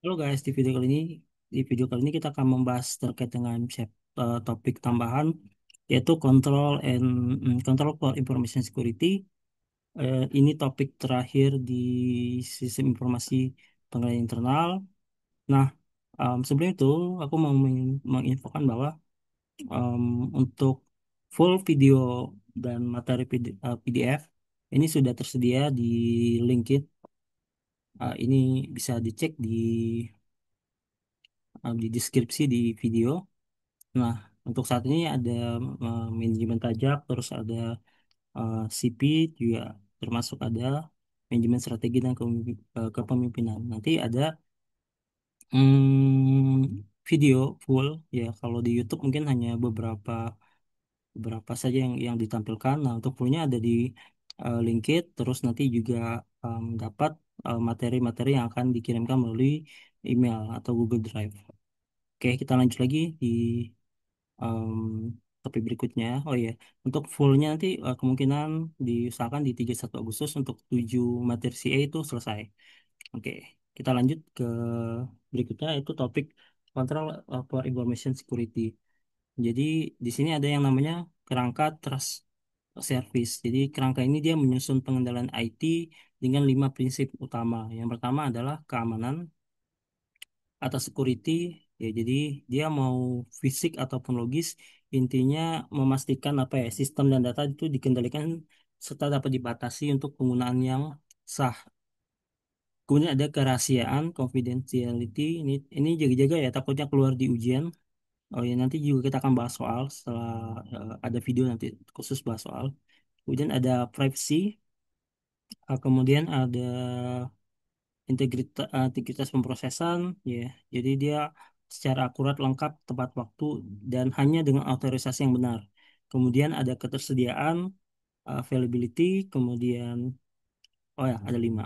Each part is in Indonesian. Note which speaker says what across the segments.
Speaker 1: Halo guys, di video kali ini kita akan membahas terkait dengan topik tambahan yaitu control for information security. Ini topik terakhir di sistem informasi pengelolaan internal. Nah, sebelum itu aku mau menginfokan bahwa em, untuk full video dan materi PDF ini sudah tersedia di LinkedIn. Ini bisa dicek di deskripsi di video. Nah, untuk saat ini ada manajemen pajak, terus ada CP juga termasuk ada manajemen strategi dan kepemimpinan. Nanti ada video full ya. Kalau di YouTube mungkin hanya beberapa beberapa saja yang ditampilkan. Nah, untuk fullnya ada di LinkedIn. Terus nanti juga dapat materi-materi yang akan dikirimkan melalui email atau Google Drive. Oke, kita lanjut lagi di em, topik berikutnya. Oh iya, untuk fullnya nanti kemungkinan diusahakan di 31 Agustus untuk 7 materi CA itu selesai. Oke, kita lanjut ke berikutnya itu topik Control for Information Security. Jadi di sini ada yang namanya kerangka trust service. Jadi kerangka ini dia menyusun pengendalian IT dengan 5 prinsip utama. Yang pertama adalah keamanan atau security, ya jadi dia mau fisik ataupun logis, intinya memastikan apa ya, sistem dan data itu dikendalikan serta dapat dibatasi untuk penggunaan yang sah. Kemudian ada kerahasiaan confidentiality, ini jaga-jaga ya, takutnya keluar di ujian. Oh ya, nanti juga kita akan bahas soal setelah ada video nanti khusus bahas soal. Kemudian ada privacy, kemudian ada integritas pemrosesan, ya. Jadi dia secara akurat, lengkap, tepat waktu, dan hanya dengan otorisasi yang benar. Kemudian ada ketersediaan, availability, kemudian oh ya ada 5.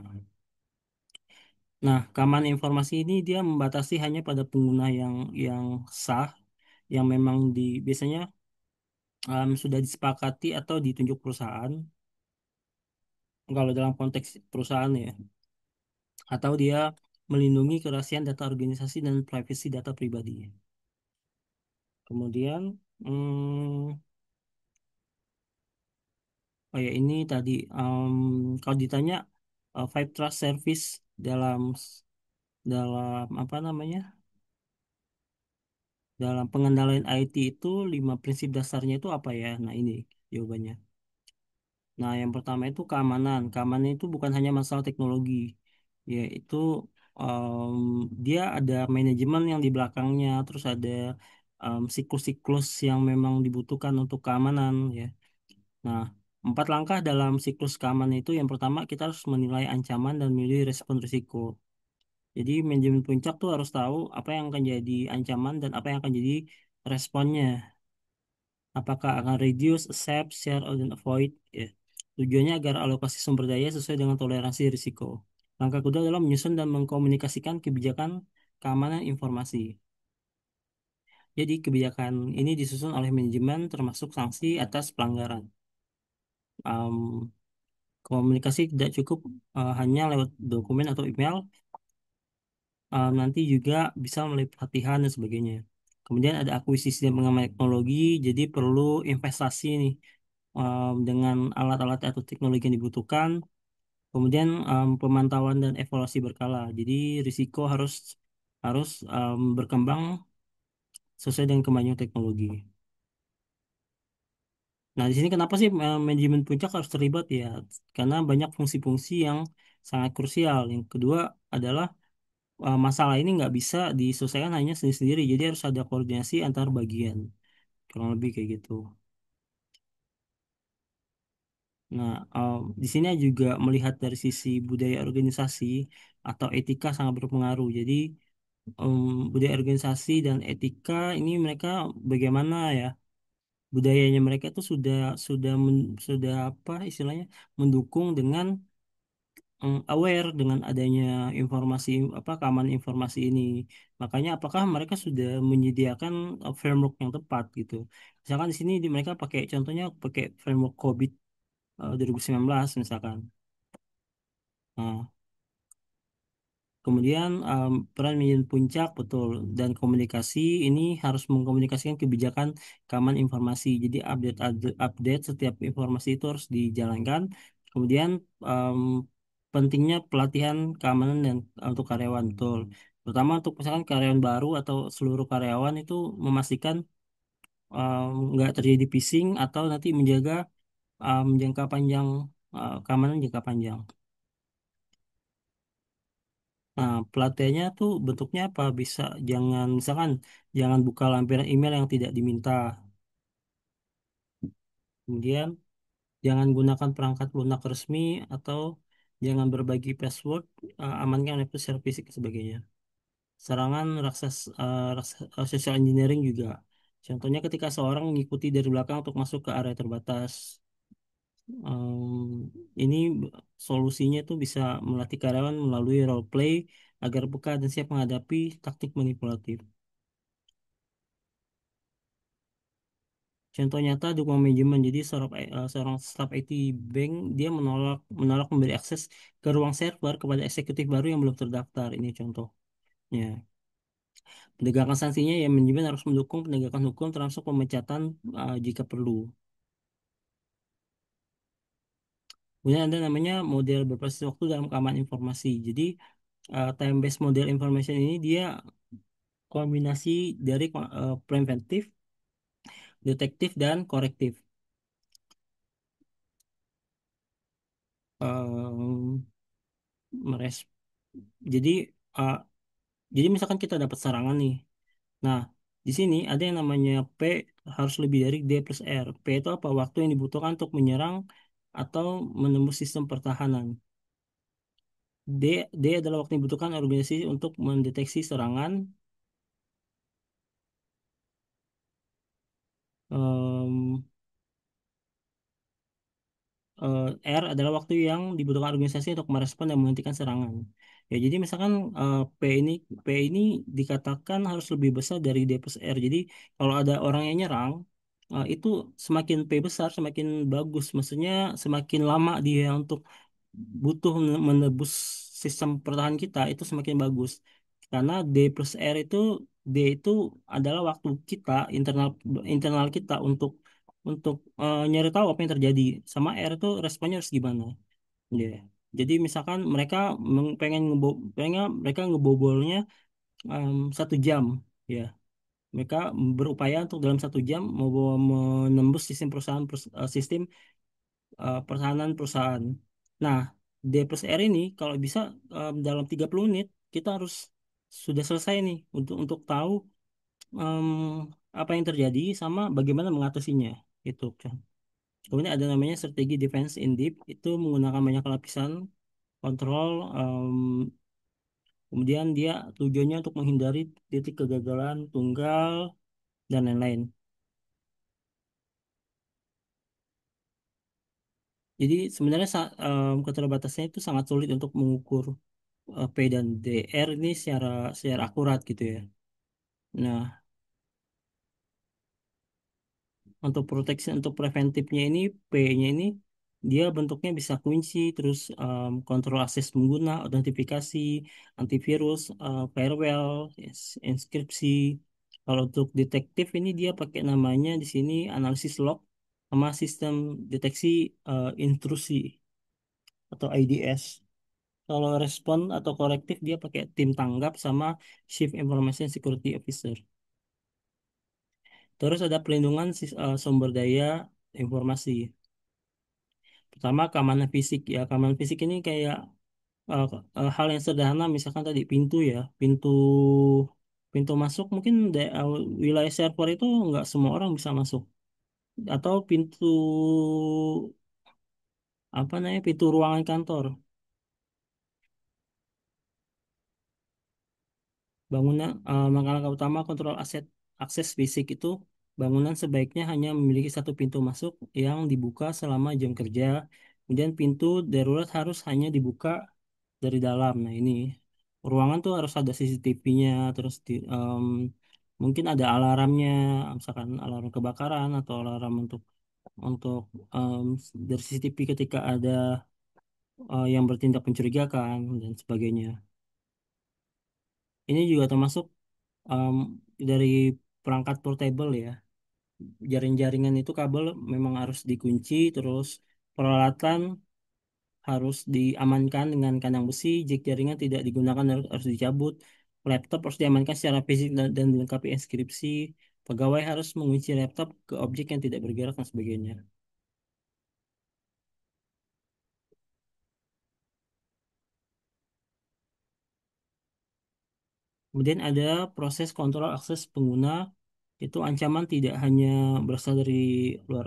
Speaker 1: Nah, keamanan informasi ini dia membatasi hanya pada pengguna yang sah, yang memang biasanya sudah disepakati atau ditunjuk perusahaan. Kalau dalam konteks perusahaan ya, atau dia melindungi kerahasiaan data organisasi dan privasi data pribadi. Kemudian, oh ya ini tadi, kalau ditanya Five Trust Service dalam dalam apa namanya, dalam pengendalian IT itu 5 prinsip dasarnya itu apa ya? Nah ini jawabannya. Nah yang pertama itu keamanan. Keamanan itu bukan hanya masalah teknologi, yaitu em, dia ada manajemen yang di belakangnya, terus ada siklus-siklus yang memang dibutuhkan untuk keamanan ya. Nah, 4 langkah dalam siklus keamanan itu, yang pertama kita harus menilai ancaman dan memilih respon risiko. Jadi manajemen puncak tuh harus tahu apa yang akan jadi ancaman dan apa yang akan jadi responnya. Apakah akan reduce, accept, share, or then avoid. Ya. Tujuannya agar alokasi sumber daya sesuai dengan toleransi risiko. Langkah kedua adalah menyusun dan mengkomunikasikan kebijakan keamanan informasi. Jadi kebijakan ini disusun oleh manajemen termasuk sanksi atas pelanggaran. Am, Komunikasi tidak cukup hanya lewat dokumen atau email, nanti juga bisa melalui pelatihan dan sebagainya. Kemudian ada akuisisi dan pengembangan teknologi, jadi perlu investasi nih dengan alat-alat atau teknologi yang dibutuhkan. Kemudian pemantauan dan evaluasi berkala. Jadi risiko harus harus berkembang sesuai dengan kemajuan teknologi. Nah, di sini kenapa sih manajemen puncak harus terlibat ya? Karena banyak fungsi-fungsi yang sangat krusial. Yang kedua adalah masalah ini nggak bisa diselesaikan hanya sendiri-sendiri, jadi harus ada koordinasi antar bagian, kurang lebih kayak gitu. Nah, di sini juga melihat dari sisi budaya organisasi atau etika sangat berpengaruh. Jadi em, budaya organisasi dan etika ini mereka bagaimana ya, budayanya mereka itu sudah apa istilahnya, mendukung dengan aware dengan adanya informasi, apa, keamanan informasi ini. Makanya apakah mereka sudah menyediakan framework yang tepat gitu. Misalkan di sini mereka pakai, contohnya pakai framework COVID 2019 misalkan. Nah, Kemudian peran menjadi puncak betul dan komunikasi ini harus mengkomunikasikan kebijakan keamanan informasi. Jadi update setiap informasi itu harus dijalankan. Kemudian em, pentingnya pelatihan keamanan dan untuk karyawan betul. Terutama untuk misalkan karyawan baru atau seluruh karyawan itu memastikan nggak terjadi phishing atau nanti menjaga jangka panjang keamanan jangka panjang. Nah, pelatihannya tuh bentuknya apa? Bisa jangan misalkan jangan buka lampiran email yang tidak diminta. Kemudian jangan gunakan perangkat lunak resmi atau jangan berbagi password, amankan web share fisik dan sebagainya. Serangan social engineering juga. Contohnya ketika seorang mengikuti dari belakang untuk masuk ke area terbatas. Ini solusinya tuh bisa melatih karyawan melalui role play agar peka dan siap menghadapi taktik manipulatif. Contoh nyata dukungan manajemen. Jadi seorang staf IT bank dia menolak menolak memberi akses ke ruang server kepada eksekutif baru yang belum terdaftar. Ini contohnya. Penegakan sanksinya ya manajemen harus mendukung penegakan hukum termasuk pemecatan jika perlu. Kemudian ada namanya model berbasis waktu dalam keamanan informasi. Jadi time based model information ini dia kombinasi dari preventif, detektif dan korektif. Em, meres jadi uh, jadi misalkan kita dapat serangan nih. Nah, di sini ada yang namanya P harus lebih dari D plus R. P itu apa? Waktu yang dibutuhkan untuk menyerang atau menembus sistem pertahanan. D, D adalah waktu yang dibutuhkan organisasi untuk mendeteksi serangan. Em, eh, R adalah waktu yang dibutuhkan organisasi untuk merespon dan menghentikan serangan. Ya, jadi misalkan P ini dikatakan harus lebih besar dari D plus R. Jadi kalau ada orang yang nyerang, itu semakin P besar, semakin bagus. Maksudnya semakin lama dia untuk butuh menebus sistem pertahanan kita itu semakin bagus. Karena D plus R itu adalah waktu kita internal internal kita untuk nyari tahu apa yang terjadi. Sama R itu responnya harus gimana. Ya. Jadi misalkan pengen mereka ngebobolnya 1 jam, ya. Mereka berupaya untuk dalam 1 jam mau menembus sistem sistem pertahanan perusahaan. Nah, D plus R ini kalau bisa dalam 30 menit kita harus sudah selesai nih untuk tahu em, apa yang terjadi sama bagaimana mengatasinya. Itu. Kemudian ada namanya strategi defense in deep, itu menggunakan banyak lapisan kontrol, kemudian dia tujuannya untuk menghindari titik kegagalan tunggal dan lain-lain. Jadi sebenarnya keterbatasannya itu sangat sulit untuk mengukur P dan DR ini secara akurat gitu ya. Nah, untuk proteksi untuk preventifnya ini P-nya ini dia bentuknya bisa kunci, terus kontrol akses pengguna, autentifikasi, antivirus, firewall, inskripsi. Kalau untuk detektif ini dia pakai namanya di sini analisis log sama sistem deteksi intrusi atau IDS. Kalau respon atau korektif dia pakai tim tanggap sama Chief Information Security Officer. Terus ada pelindungan sumber daya informasi. Pertama, keamanan fisik. Ya, keamanan fisik ini kayak eh, hal yang sederhana, misalkan tadi pintu ya, pintu masuk mungkin wilayah server itu nggak semua orang bisa masuk. Atau pintu apa namanya, pintu ruangan kantor. Bangunan, langkah utama kontrol akses fisik itu bangunan sebaiknya hanya memiliki satu pintu masuk yang dibuka selama jam kerja. Kemudian pintu darurat harus hanya dibuka dari dalam. Nah ini ruangan tuh harus ada CCTV-nya, terus mungkin ada alarmnya, misalkan alarm kebakaran atau alarm untuk em, dari CCTV ketika ada yang bertindak mencurigakan dan sebagainya. Ini juga termasuk em, dari perangkat portable ya. Jaring-jaringan itu kabel memang harus dikunci, terus peralatan harus diamankan dengan kandang besi, jika jaringan tidak digunakan harus dicabut, laptop harus diamankan secara fisik dan dilengkapi inskripsi, pegawai harus mengunci laptop ke objek yang tidak bergerak dan sebagainya. Kemudian ada proses kontrol akses pengguna, itu ancaman tidak hanya berasal dari luar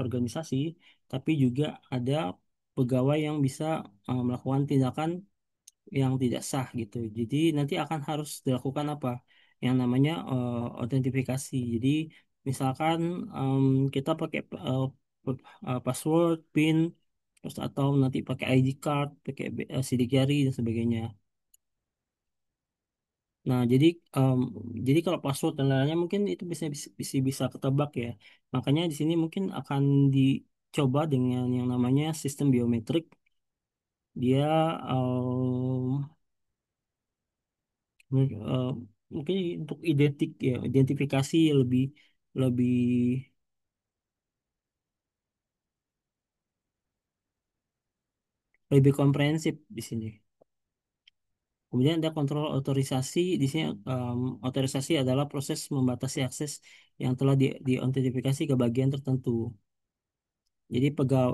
Speaker 1: organisasi, tapi juga ada pegawai yang bisa melakukan tindakan yang tidak sah gitu. Jadi nanti akan harus dilakukan apa? Yang namanya autentifikasi. Jadi misalkan em, kita pakai password, PIN, terus atau nanti pakai ID card, pakai sidik jari dan sebagainya. Nah, em, jadi kalau password dan lainnya mungkin itu bisa ketebak ya. Makanya di sini mungkin akan dicoba dengan yang namanya sistem biometrik. Dia eh, mungkin untuk identifikasi lebih lebih lebih komprehensif di sini. Kemudian ada kontrol otorisasi. Di sini otorisasi adalah proses membatasi akses yang telah diidentifikasi ke bagian tertentu. Jadi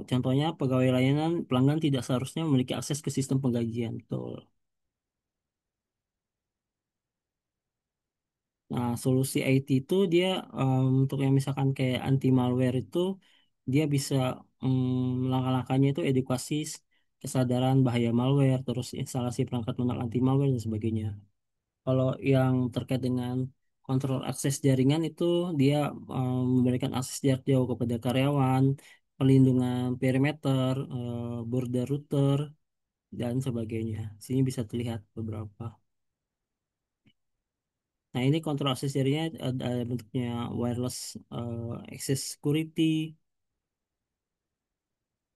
Speaker 1: contohnya pegawai layanan pelanggan tidak seharusnya memiliki akses ke sistem penggajian. Betul. Nah, solusi IT itu dia untuk yang misalkan kayak anti malware itu dia bisa langkah-langkahnya itu edukasi kesadaran bahaya malware, terus instalasi perangkat lunak anti malware dan sebagainya. Kalau yang terkait dengan kontrol akses jaringan itu dia memberikan akses jarak jauh kepada karyawan, pelindungan perimeter, border router dan sebagainya. Sini bisa terlihat beberapa. Nah, ini kontrol akses jaringan ada bentuknya wireless access security,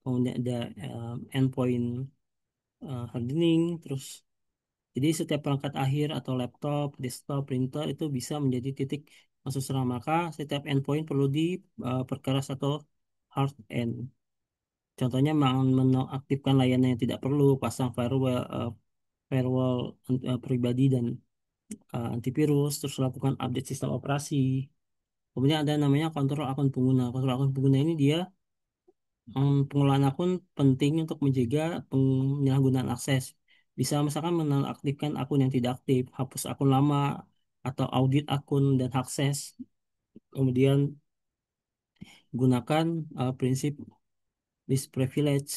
Speaker 1: kemudian ada endpoint hardening, terus jadi setiap perangkat akhir atau laptop, desktop, printer itu bisa menjadi titik masuk serangan. Maka setiap endpoint perlu diperkeras atau hard end. Contohnya menonaktifkan layanan yang tidak perlu, pasang firewall pribadi dan antivirus, terus lakukan update sistem operasi. Kemudian ada namanya kontrol akun pengguna. Kontrol akun pengguna ini dia pengelolaan akun penting untuk menjaga penyalahgunaan akses. Bisa misalkan menonaktifkan akun yang tidak aktif, hapus akun lama, atau audit akun dan akses. Kemudian gunakan prinsip least privilege.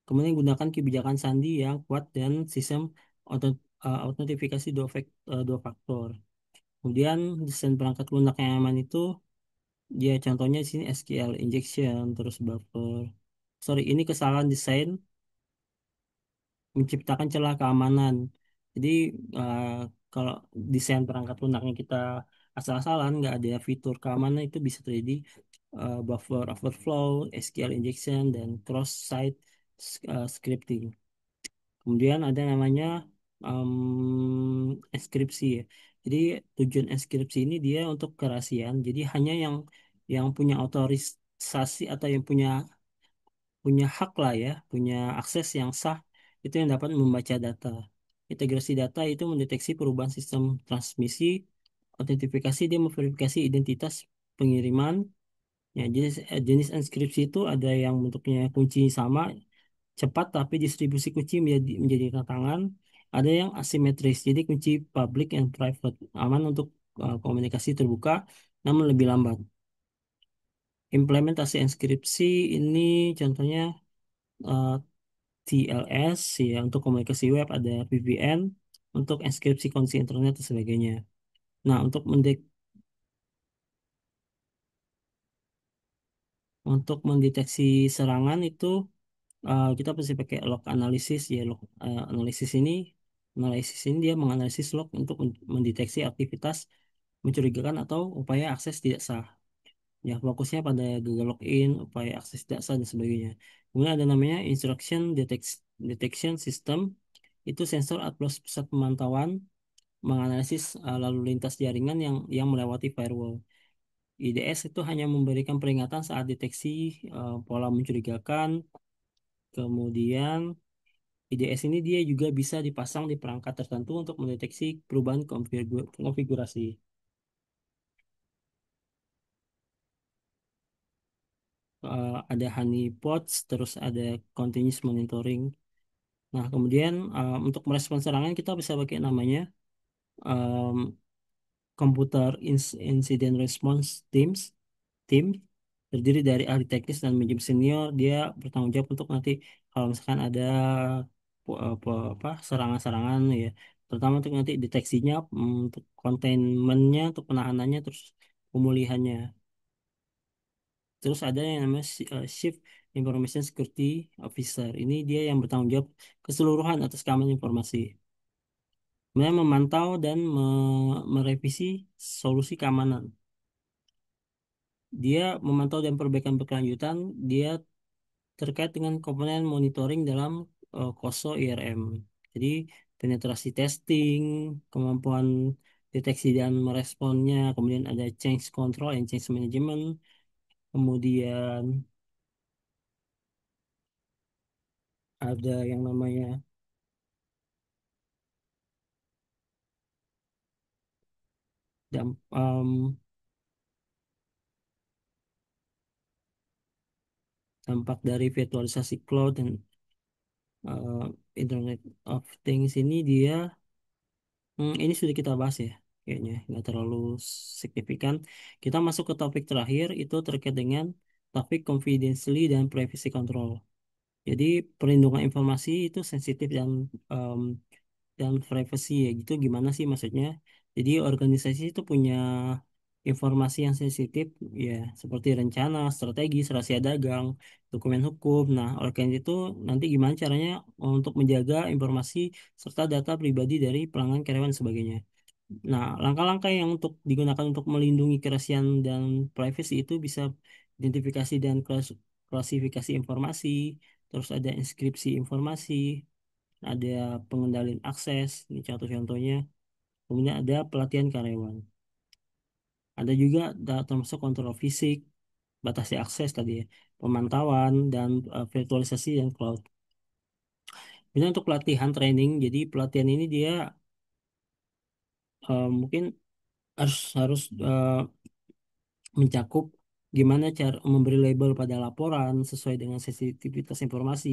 Speaker 1: Kemudian gunakan kebijakan sandi yang kuat dan sistem autentifikasi dua faktor. Kemudian desain perangkat lunak yang aman itu dia contohnya di sini SQL injection, terus buffer. Sorry, ini kesalahan desain menciptakan celah keamanan. Jadi eh, kalau desain perangkat lunaknya kita asal-asalan, nggak ada fitur keamanan itu bisa terjadi buffer overflow, SQL injection, dan cross-site scripting. Kemudian ada namanya enskripsi ya. Jadi tujuan enskripsi ini dia untuk kerahasiaan. Jadi hanya yang punya otorisasi atau yang punya hak lah ya, punya akses yang sah itu yang dapat membaca data. Integrasi data itu mendeteksi perubahan sistem transmisi, autentifikasi dia memverifikasi identitas pengiriman. Ya, jenis inskripsi itu ada yang bentuknya kunci sama, cepat tapi distribusi kunci menjadi tantangan. Ada yang asimetris, jadi kunci public and private, aman untuk komunikasi terbuka, namun lebih lambat. Implementasi inskripsi ini contohnya eh, TLS ya untuk komunikasi web, ada VPN untuk inskripsi kondisi internet dan sebagainya. Nah, untuk mendeteksi serangan itu kita pasti pakai log analisis ya. Log analisis ini dia menganalisis log untuk mendeteksi aktivitas mencurigakan atau upaya akses tidak sah. Ya, fokusnya pada gagal login, upaya akses tidak sah dan sebagainya. Kemudian ada namanya detection system, itu sensor atlas pusat pemantauan. menganalisis lalu lintas jaringan yang melewati firewall. IDS itu hanya memberikan peringatan saat deteksi pola mencurigakan. Kemudian IDS ini dia juga bisa dipasang di perangkat tertentu untuk mendeteksi perubahan konfigurasi. Ada honeypots, terus ada continuous monitoring. Nah, kemudian untuk merespons serangan kita bisa pakai namanya um, Computer Incident Response Team, terdiri dari ahli teknis dan manajemen senior. Dia bertanggung jawab untuk nanti kalau misalkan ada apa serangan-serangan ya, terutama untuk nanti deteksinya, untuk containmentnya, untuk penahanannya, terus pemulihannya. Terus ada yang namanya Chief Information Security Officer. Ini dia yang bertanggung jawab keseluruhan atas keamanan informasi. Kemudian memantau dan merevisi solusi keamanan. Dia memantau dan perbaikan berkelanjutan. Dia terkait dengan komponen monitoring dalam KOSO IRM. Jadi penetrasi testing, kemampuan deteksi dan meresponnya, kemudian ada change control and change management, kemudian ada yang namanya dampak dari virtualisasi cloud dan uh, Internet of Things ini dia, ini sudah kita bahas ya, kayaknya nggak terlalu signifikan. Kita masuk ke topik terakhir itu terkait dengan topik confidentiality dan privacy control. Jadi perlindungan informasi itu sensitif dan privacy ya gitu, gimana sih maksudnya? Jadi organisasi itu punya informasi yang sensitif ya, seperti rencana, strategis, rahasia dagang, dokumen hukum. Nah, organisasi itu nanti gimana caranya untuk menjaga informasi serta data pribadi dari pelanggan, karyawan, dan sebagainya. Nah, langkah-langkah yang untuk digunakan untuk melindungi kerahasiaan dan privacy itu bisa identifikasi dan klasifikasi informasi, terus ada inskripsi informasi, ada pengendalian akses, ini contoh-contohnya. Kemudian ada pelatihan karyawan. Ada juga termasuk kontrol fisik, batasi akses tadi ya, pemantauan, dan virtualisasi dan cloud. Kemudian untuk pelatihan training, jadi pelatihan ini dia mungkin harus harus mencakup gimana cara memberi label pada laporan sesuai dengan sensitivitas informasi,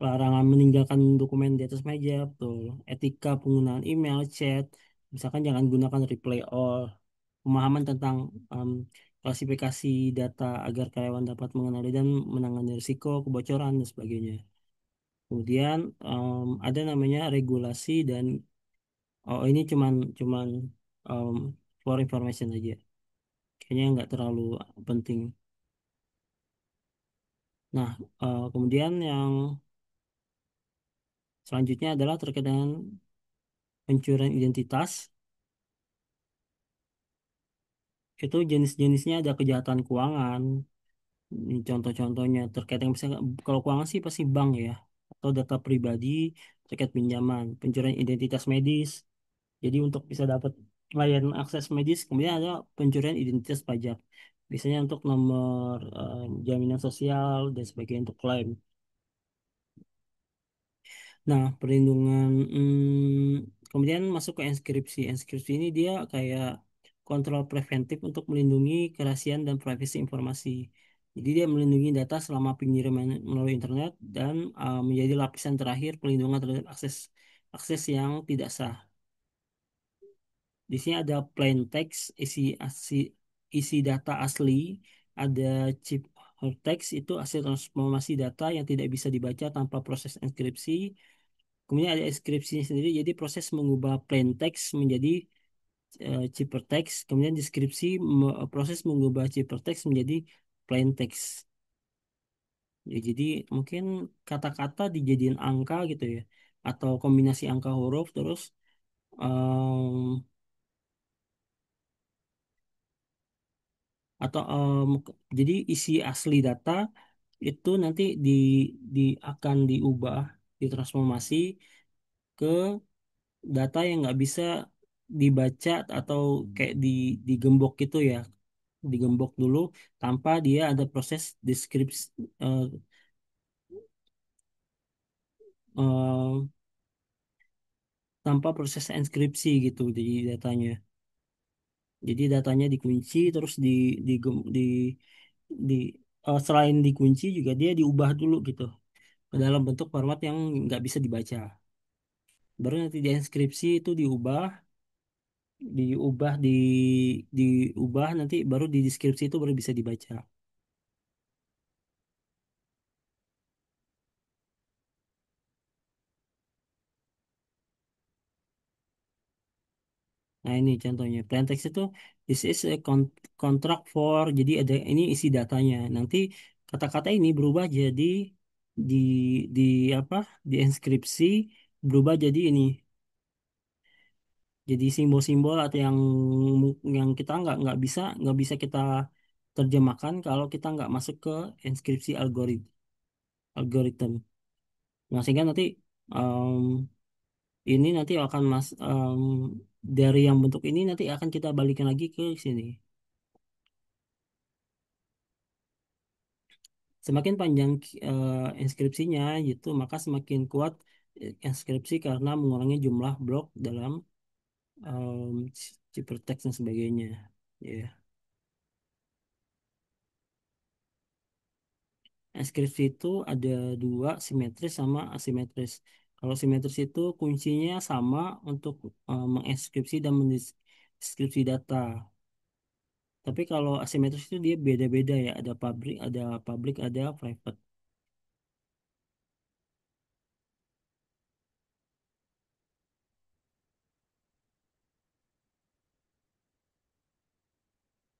Speaker 1: larangan meninggalkan dokumen di atas meja, betul, etika penggunaan email, chat, misalkan jangan gunakan reply all, pemahaman tentang em, klasifikasi data agar karyawan dapat mengenali dan menangani risiko kebocoran dan sebagainya. Kemudian ada namanya regulasi dan oh ini cuman cuman em, for information aja. Kayaknya nggak terlalu penting. Nah, kemudian yang selanjutnya adalah terkait dengan pencurian identitas. Itu jenis-jenisnya ada kejahatan keuangan. Ini contoh-contohnya terkait dengan misalnya kalau keuangan sih pasti bank ya, atau data pribadi terkait pinjaman, pencurian identitas medis. Jadi untuk bisa dapat layanan akses medis, kemudian ada pencurian identitas pajak. Biasanya untuk nomor jaminan sosial dan sebagainya untuk klaim. Nah, perlindungan, kemudian masuk ke enskripsi. Enskripsi ini dia kayak kontrol preventif untuk melindungi kerahasiaan dan privasi informasi. Jadi dia melindungi data selama pengiriman melalui internet dan menjadi lapisan terakhir pelindungan terhadap akses akses yang tidak sah. Di sini ada plain text, isi data asli, ada chip text itu hasil transformasi data yang tidak bisa dibaca tanpa proses enkripsi. Kemudian ada deskripsinya sendiri, jadi proses mengubah plain text menjadi ciphertext. Kemudian deskripsi proses mengubah ciphertext menjadi plain text. Ya, jadi mungkin kata-kata dijadiin angka gitu ya, atau kombinasi angka huruf terus em, atau jadi isi asli data itu nanti di akan diubah, ditransformasi ke data yang nggak bisa dibaca atau kayak digembok gitu ya, digembok dulu tanpa dia ada proses deskripsi, eh, eh, tanpa proses enskripsi gitu jadi datanya. Jadi datanya dikunci terus di di selain dikunci juga dia diubah dulu gitu ke dalam bentuk format yang nggak bisa dibaca. Baru nanti di enskripsi itu diubah diubah nanti baru di deskripsi itu baru bisa dibaca. Nah ini contohnya plain text itu this is a contract for, jadi ada ini isi datanya. Nanti kata-kata ini berubah jadi di di apa di enskripsi berubah jadi ini, jadi simbol-simbol atau yang kita nggak bisa kita terjemahkan kalau kita nggak masuk ke enskripsi algoritma. Nah, sehingga nanti em, ini nanti akan dari yang bentuk ini nanti akan kita balikin lagi ke sini. Semakin panjang inskripsinya gitu, maka semakin kuat inskripsi karena mengurangi jumlah blok dalam ciphertext dan sebagainya. Ya. Inskripsi itu ada dua, simetris sama asimetris. Kalau simetris itu kuncinya sama untuk menginskripsi dan mendeskripsi data. Tapi kalau asimetris itu dia beda-beda ya, ada public, ada private.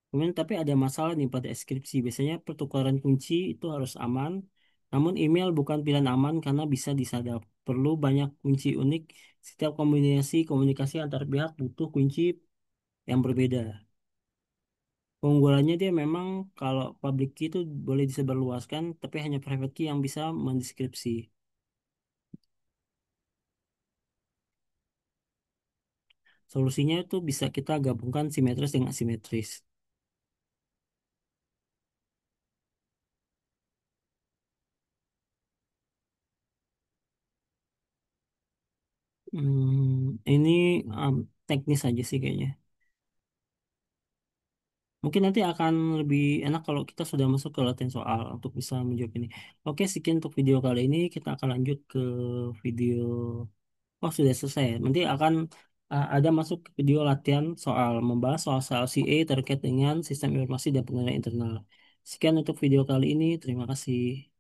Speaker 1: Kemudian tapi ada masalah nih pada skripsi. Biasanya pertukaran kunci itu harus aman. Namun email bukan pilihan aman karena bisa disadap. Perlu banyak kunci unik. Setiap kombinasi komunikasi antar pihak butuh kunci yang berbeda. Keunggulannya dia memang kalau public key itu boleh disebarluaskan, tapi hanya private key yang bisa mendeskripsi. Solusinya itu bisa kita gabungkan simetris dengan asimetris. Ini teknis aja sih kayaknya. Mungkin nanti akan lebih enak kalau kita sudah masuk ke latihan soal untuk bisa menjawab ini. Oke, sekian untuk video kali ini. Kita akan lanjut ke video. Oh, sudah selesai. Nanti akan ada masuk ke video latihan soal membahas soal-soal CA terkait dengan sistem informasi dan pengelolaan internal. Sekian untuk video kali ini. Terima kasih.